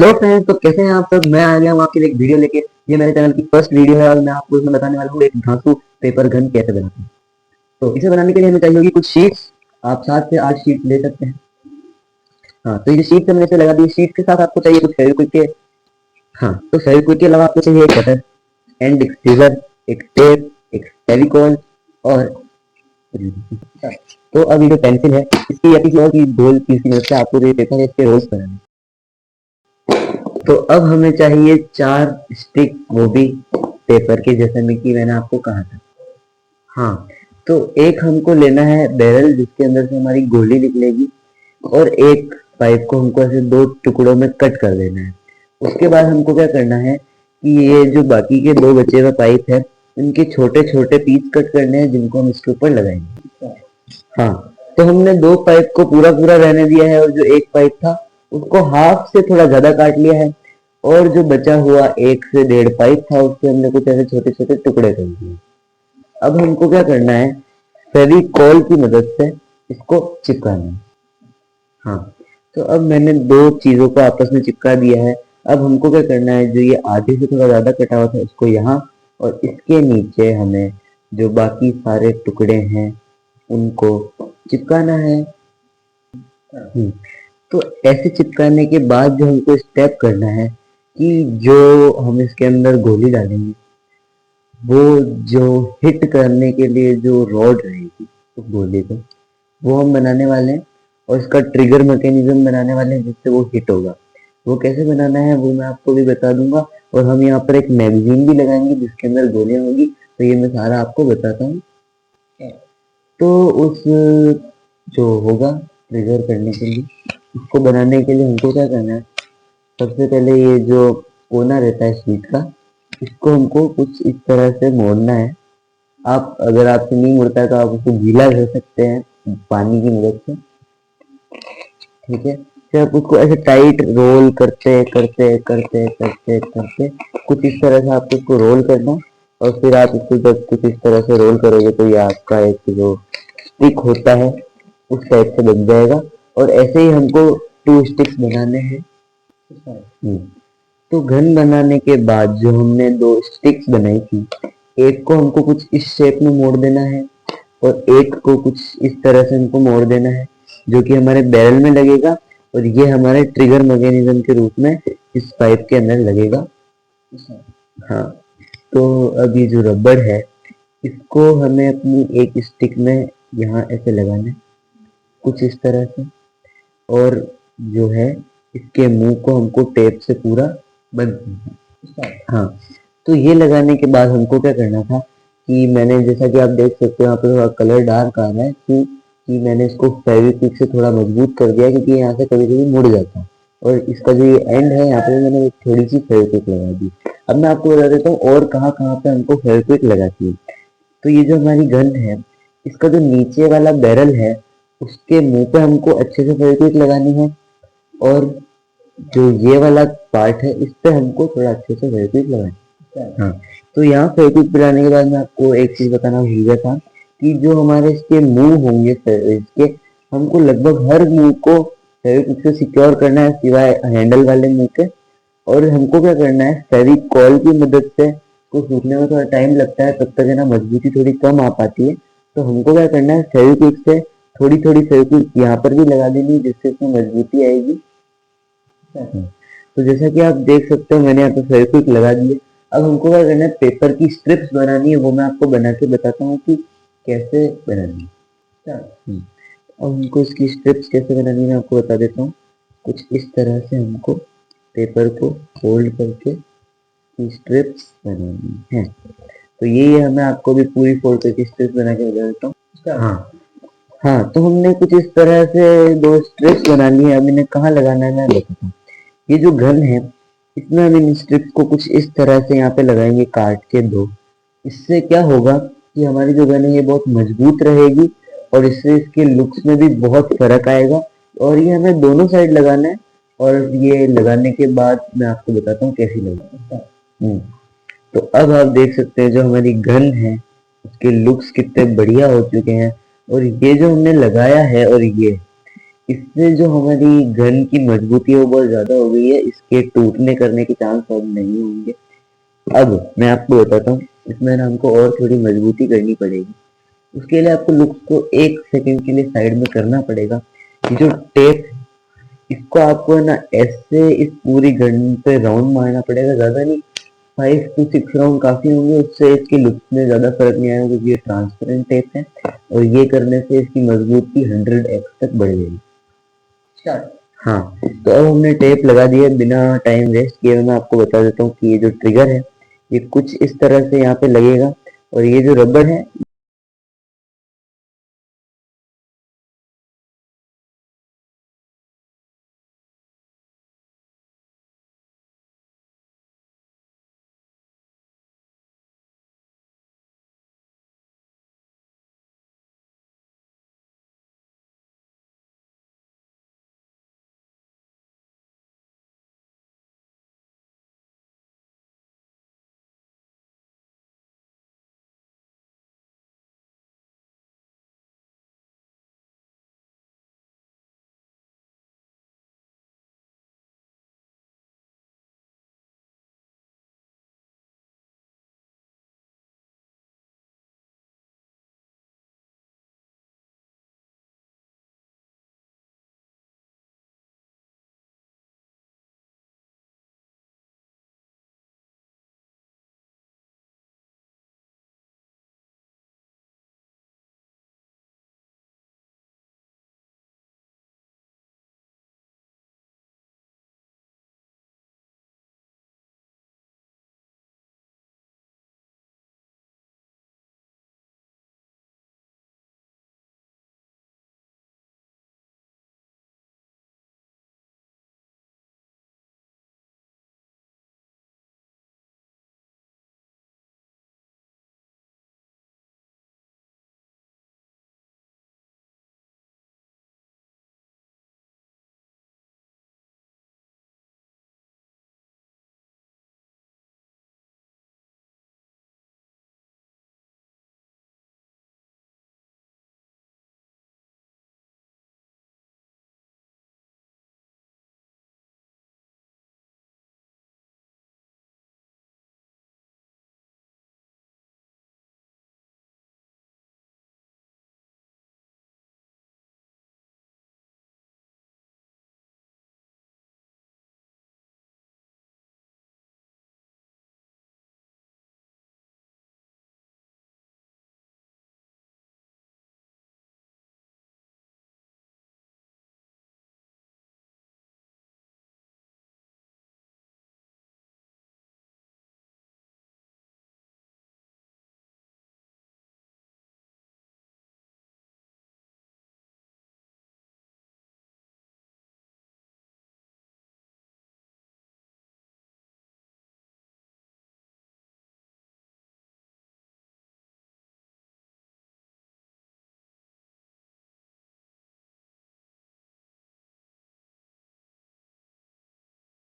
Hello friends, तो कैसे हैं आप सब। मैं आ गया हूँ आपके लिए एक वीडियो लेके। ये मेरे चैनल की फर्स्ट वीडियो है और मैं आपको इसमें बताने वाला हूँ एक धांसू पेपर गन कैसे बनाते हैं। तो इसे बनाने के लिए हमें चाहिए होगी कुछ शीट्स। आप 7 से 8 शीट ले सकते हैं। हाँ, तो ये शीट हमने इसे लगा दी। शीट के साथ आपको चाहिए कुछ फेविक्विक के। हाँ, तो फेविक्विक के अलावा आपको चाहिए एक कटर एंड एक सीजर, एक टेप, एक फेविकॉल और तो अब ये जो पेंसिल है इसकी या किसी और की गोल चीज की मदद से आपको जो ये पेपर है इसके रोल्स बनाने। तो अब हमें चाहिए 4 स्टिक, वो भी पेपर के जैसे में कि मैंने आपको कहा था। हाँ, तो एक हमको लेना है बैरल जिसके अंदर से हमारी गोली निकलेगी और एक पाइप को हमको ऐसे 2 टुकड़ों में कट कर देना है। उसके बाद हमको क्या करना है कि ये जो बाकी के 2 बचे हुए पाइप है इनके छोटे छोटे पीस कट करने हैं जिनको हम इसके ऊपर लगाएंगे। हाँ, तो हमने 2 पाइप को पूरा पूरा रहने दिया है और जो एक पाइप था उसको हाफ से थोड़ा ज्यादा काट लिया है और जो बचा हुआ 1 से 1.5 पाइप था उसके हमने कुछ ऐसे छोटे छोटे टुकड़े कर दिए। अब हमको क्या करना है, फेविकॉल की मदद से इसको चिपकाना है। हाँ, तो अब मैंने 2 चीजों को आपस में चिपका दिया है। अब हमको क्या करना है, जो ये आधे से थोड़ा ज्यादा कटा हुआ था इसको यहाँ और इसके नीचे हमें जो बाकी सारे टुकड़े हैं उनको चिपकाना है। तो ऐसे चिपकाने के बाद जो हमको स्टेप करना है कि जो हम इसके अंदर गोली डालेंगे वो जो हिट करने के लिए जो रॉड रहेगी उस गोली को वो हम बनाने वाले हैं और इसका ट्रिगर मैकेनिज्म बनाने वाले हैं जिससे वो हिट होगा। वो कैसे बनाना है वो मैं आपको भी बता दूंगा और हम यहाँ पर एक मैगजीन भी लगाएंगे जिसके अंदर गोलियां होगी। तो ये मैं सारा आपको बताता हूँ। तो उस जो होगा ट्रिगर करने के लिए, इसको बनाने के लिए हमको क्या करना है, सबसे पहले ये जो कोना रहता है शीट का इसको हमको कुछ इस तरह से मोड़ना है। आप अगर आपसे नहीं मुड़ता है तो आप उसको गीला कर सकते हैं पानी की मदद से। ठीक है, फिर आप उसको ऐसे टाइट रोल करते करते करते करते करते कुछ इस तरह से आपको उसको रोल करना और फिर आप इसको जब कुछ इस तरह से रोल करोगे तो ये आपका एक जो स्टिक होता है उस टाइप से बन जाएगा। और ऐसे ही हमको 2 स्टिक्स बनाने हैं। तो घन बनाने के बाद जो हमने 2 स्टिक्स बनाई थी, एक को हमको कुछ इस शेप में मोड़ देना है और एक को कुछ इस तरह से हमको मोड़ देना है जो कि हमारे बैरल में लगेगा और ये हमारे ट्रिगर मैकेनिज्म के रूप में इस पाइप के अंदर लगेगा। हाँ, तो अब ये जो रबड़ है इसको हमें अपनी एक स्टिक में यहाँ ऐसे लगाना है कुछ इस तरह से और जो है इसके मुंह को हमको टेप से पूरा बंद करना है। हाँ, तो ये लगाने के बाद हमको क्या करना था कि मैंने जैसा कि आप देख सकते हो यहाँ पे थोड़ा कलर डार्क आ रहा है कि मैंने इसको फेविक्विक से थोड़ा मजबूत कर दिया क्योंकि यहाँ से कभी कभी मुड़ जाता है और इसका जो ये एंड है यहाँ पे मैंने थोड़ी सी फेविक्विक लगा दी। अब मैं आपको बता देता हूँ और कहाँ कहाँ पे हमको फेविक्विक लगाती है। तो ये जो हमारी गन है इसका जो नीचे वाला बैरल है उसके मुंह पे हमको अच्छे से फेविक्विक लगानी है और जो ये वाला पार्ट है इस पे हमको थोड़ा अच्छे से फेविक्विक लगाना है। हाँ, तो यहाँ फेविक्विक लगाने के बाद मैं आपको एक चीज बताना भूल गया था कि जो हमारे इसके मुंह होंगे इसके हमको लगभग हर मुंह को फेविक्विक से सिक्योर करना है सिवाय हैंडल वाले मुंह के। और हमको क्या करना है, फेविकॉल की मदद से को सूखने में थोड़ा टाइम लगता है तब तक है ना मजबूती थोड़ी कम आ पाती है। तो हमको क्या करना है, फेविक्विक से थोड़ी थोड़ी फेविक्विक यहाँ पर भी लगा देनी जिससे इसमें मजबूती आएगी। तो जैसा कि आप देख सकते हो मैंने यहाँ पे फेविक्विक लगा दिए। अब हमको क्या करना है, पेपर की स्ट्रिप्स बनानी है। वो मैं आपको बना के बताता हूँ कि कैसे बनानी है। अब हमको इसकी स्ट्रिप्स कैसे बनानी है मैं आपको बता देता हूँ। कुछ इस तरह से हमको पेपर को फोल्ड करके स्ट्रिप्स बनानी है। तो ये मैं आपको भी पूरी फोल्ड करके स्ट्रिप्स बना के बता देता हूँ। हाँ हाँ, तो हमने कुछ इस तरह से 2 स्ट्रिप्स बना ली है। अब इन्हें कहाँ लगाना है मैं बताता हूँ। ये जो गन है इसमें हम इन स्ट्रिप्स को कुछ इस तरह से यहाँ पे लगाएंगे काट के 2। इससे क्या होगा कि हमारी जो गन है ये बहुत मजबूत रहेगी और इससे इसके लुक्स में भी बहुत फर्क आएगा। और ये हमें दोनों साइड लगाना है और ये लगाने के बाद मैं आपको बताता हूँ कैसी लगेगी। तो अब आप देख सकते हैं जो हमारी गन है उसके लुक्स कितने बढ़िया हो चुके हैं। और ये जो हमने लगाया है और इससे जो हमारी गन की मजबूती है वो बहुत ज्यादा हो गई है, इसके टूटने करने के चांस अब नहीं होंगे। अब मैं आपको बताता हूँ, इसमें ना हमको और थोड़ी मजबूती करनी पड़ेगी। उसके लिए आपको लुक्स को 1 सेकंड के लिए साइड में करना पड़ेगा। ये जो टेप है, इसको आपको ना ऐसे इस पूरी गन पे राउंड मारना पड़ेगा, ज्यादा नहीं, 5 to 6 राउंड काफी होंगे। उससे इसके लुक्स में ज्यादा फर्क नहीं आएगा क्योंकि ये ट्रांसपेरेंट टेप है, और ये करने से इसकी मजबूती 100x तक बढ़ जाएगी। हाँ, तो अब हमने टेप लगा दिया। बिना टाइम वेस्ट किए मैं आपको बता देता हूँ कि ये जो ट्रिगर है ये कुछ इस तरह से यहाँ पे लगेगा, और ये जो रबर है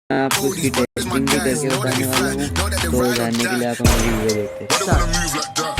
आप उसकी टेस्टिंग भी करके बताने वाला हूँ, तो जानने के लिए आप हमारी वीडियो देखते हैं।